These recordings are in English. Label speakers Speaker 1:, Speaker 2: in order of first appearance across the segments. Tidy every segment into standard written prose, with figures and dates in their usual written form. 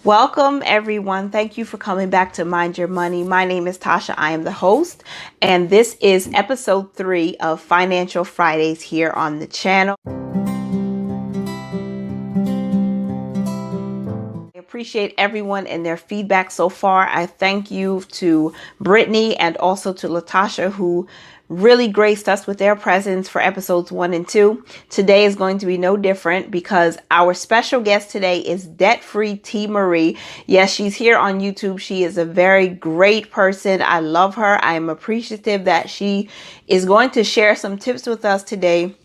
Speaker 1: Welcome, everyone. Thank you for coming back to Mind Your Money. My name is Tasha. I am the host, and this is episode 3 of Financial Fridays here on the channel. I appreciate everyone and their feedback so far. I thank you to Brittany and also to Latasha, who really graced us with their presence for episodes 1 and 2. Today is going to be no different because our special guest today is DebtFree T'Marie. Yes, she's here on YouTube. She is a very great person. I love her. I am appreciative that she is going to share some tips with us today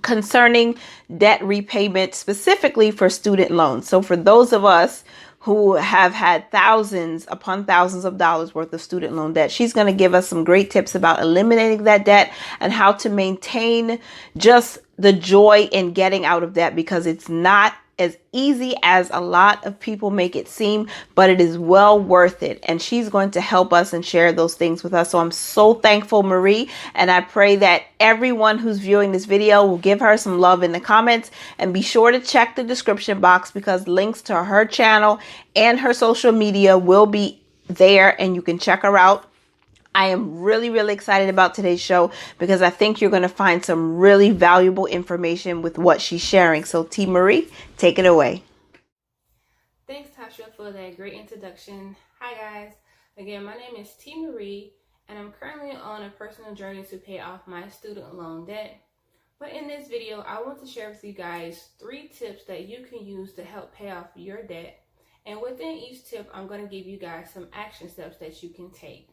Speaker 1: concerning debt repayment, specifically for student loans. So for those of us who have had thousands upon thousands of dollars worth of student loan debt, she's going to give us some great tips about eliminating that debt and how to maintain just the joy in getting out of debt, because it's not as easy as a lot of people make it seem, but it is well worth it. And she's going to help us and share those things with us. So I'm so thankful, Marie. And I pray that everyone who's viewing this video will give her some love in the comments, and be sure to check the description box because links to her channel and her social media will be there and you can check her out. I am really excited about today's show because I think you're going to find some really valuable information with what she's sharing. So T'Marie, take it away.
Speaker 2: Thanks, Tasha, for that great introduction. Hi guys, again, my name is T'Marie and I'm currently on a personal journey to pay off my student loan debt. But in this video, I want to share with you guys 3 tips that you can use to help pay off your debt. And within each tip, I'm going to give you guys some action steps that you can take.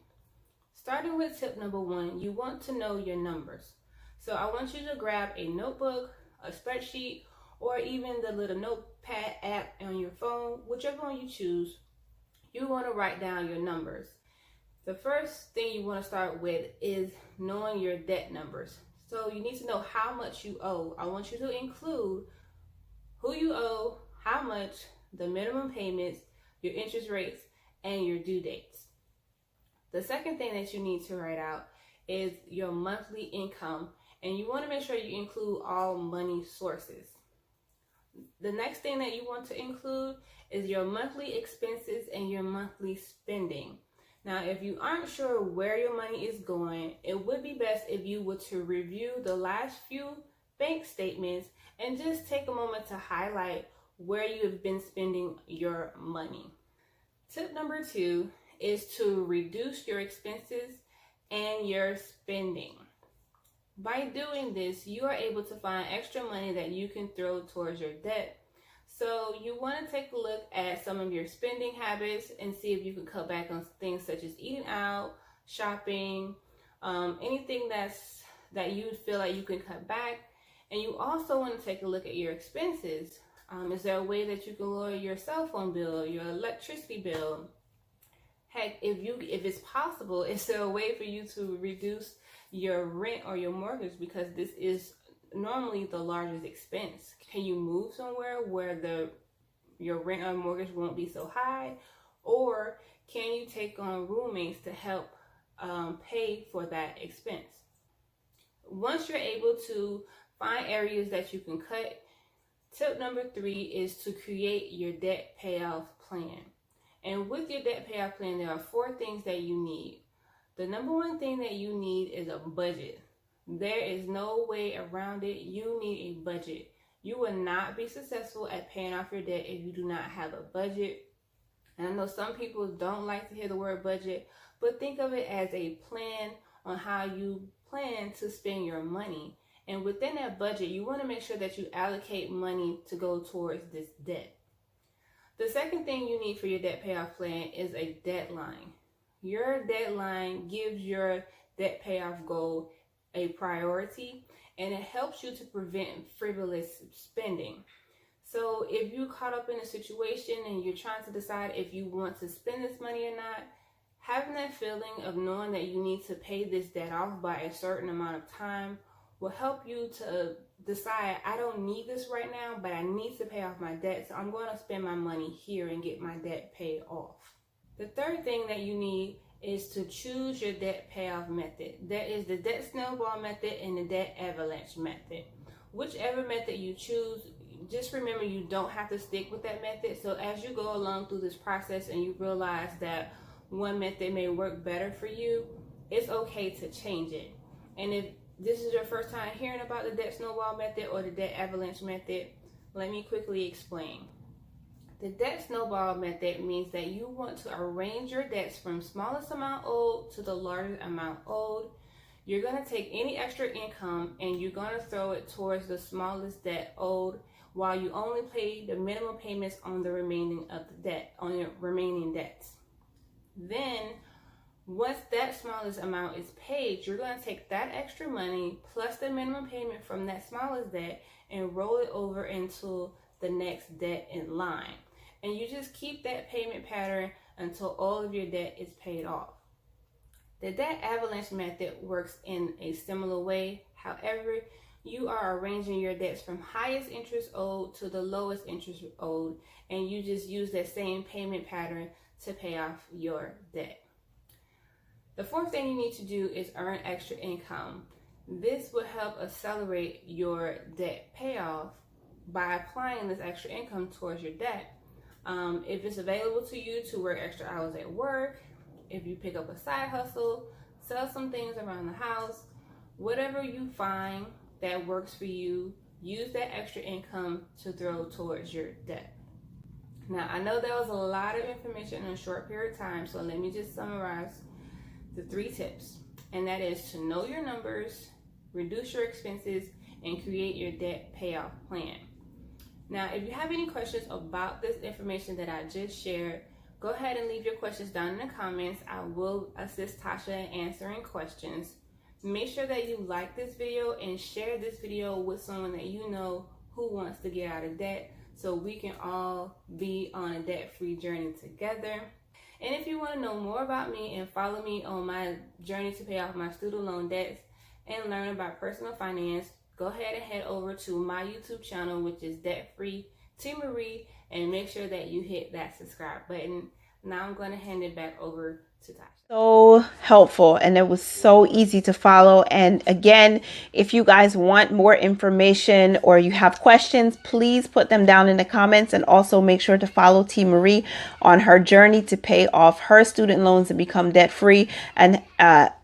Speaker 2: Starting with tip number 1, you want to know your numbers. So I want you to grab a notebook, a spreadsheet, or even the little notepad app on your phone, whichever one you choose. You want to write down your numbers. The first thing you want to start with is knowing your debt numbers. So you need to know how much you owe. I want you to include who you owe, how much, the minimum payments, your interest rates, and your due dates. The second thing that you need to write out is your monthly income, and you want to make sure you include all money sources. The next thing that you want to include is your monthly expenses and your monthly spending. Now, if you aren't sure where your money is going, it would be best if you were to review the last few bank statements and just take a moment to highlight where you have been spending your money. Tip number 2 is to reduce your expenses and your spending. By doing this, you are able to find extra money that you can throw towards your debt. So you want to take a look at some of your spending habits and see if you can cut back on things such as eating out, shopping, anything that you feel like you can cut back. And you also want to take a look at your expenses. Is there a way that you can lower your cell phone bill, your electricity bill? Heck, if it's possible, is there a way for you to reduce your rent or your mortgage, because this is normally the largest expense? Can you move somewhere where your rent or mortgage won't be so high? Or can you take on roommates to help pay for that expense? Once you're able to find areas that you can cut, tip number 3 is to create your debt payoff plan. And with your debt payoff plan, there are 4 things that you need. The number 1 thing that you need is a budget. There is no way around it. You need a budget. You will not be successful at paying off your debt if you do not have a budget. And I know some people don't like to hear the word budget, but think of it as a plan on how you plan to spend your money. And within that budget, you want to make sure that you allocate money to go towards this debt. The second thing you need for your debt payoff plan is a deadline. Your deadline gives your debt payoff goal a priority, and it helps you to prevent frivolous spending. So if you're caught up in a situation and you're trying to decide if you want to spend this money or not, having that feeling of knowing that you need to pay this debt off by a certain amount of time will help you to decide, I don't need this right now, but I need to pay off my debt, so I'm going to spend my money here and get my debt paid off. The third thing that you need is to choose your debt payoff method. There is the debt snowball method and the debt avalanche method. Whichever method you choose, just remember, you don't have to stick with that method. So as you go along through this process and you realize that one method may work better for you, it's okay to change it. And if this is your first time hearing about the debt snowball method or the debt avalanche method, let me quickly explain. The debt snowball method means that you want to arrange your debts from smallest amount owed to the largest amount owed. You're going to take any extra income and you're going to throw it towards the smallest debt owed, while you only pay the minimum payments on the remaining of the debt, on your remaining debts. Then, once that smallest amount is paid, you're going to take that extra money plus the minimum payment from that smallest debt and roll it over into the next debt in line. And you just keep that payment pattern until all of your debt is paid off. The debt avalanche method works in a similar way. However, you are arranging your debts from highest interest owed to the lowest interest owed, and you just use that same payment pattern to pay off your debt. The fourth thing you need to do is earn extra income. This will help accelerate your debt payoff by applying this extra income towards your debt. If it's available to you to work extra hours at work, if you pick up a side hustle, sell some things around the house, whatever you find that works for you, use that extra income to throw towards your debt. Now, I know that was a lot of information in a short period of time, so let me just summarize the 3 tips. And that is to know your numbers, reduce your expenses, and create your debt payoff plan. Now, if you have any questions about this information that I just shared, go ahead and leave your questions down in the comments. I will assist Tasha in answering questions. Make sure that you like this video and share this video with someone that you know who wants to get out of debt, so we can all be on a debt-free journey together. And if you want to know more about me and follow me on my journey to pay off my student loan debts and learn about personal finance, go ahead and head over to my YouTube channel, which is DebtFree T'Marie, and make sure that you hit that subscribe button. Now I'm going to hand it back over to Tasha.
Speaker 1: So helpful, and it was so easy to follow. And again, if you guys want more information or you have questions, please put them down in the comments, and also make sure to follow T'Marie on her journey to pay off her student loans and become debt free, and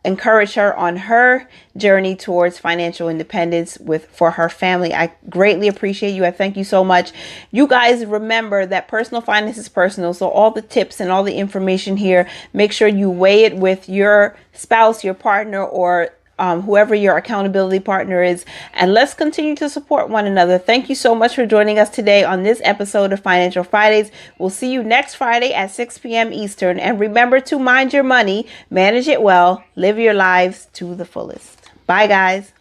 Speaker 1: encourage her on her journey towards financial independence for her family. I greatly appreciate you. I thank you so much. You guys remember that personal finance is personal, so all the tips and all the information here, make sure you weigh it with your spouse, your partner, or whoever your accountability partner is, and let's continue to support one another. Thank you so much for joining us today on this episode of Financial Fridays. We'll see you next Friday at 6 p.m. Eastern, and remember to mind your money, manage it well, live your lives to the fullest. Bye, guys.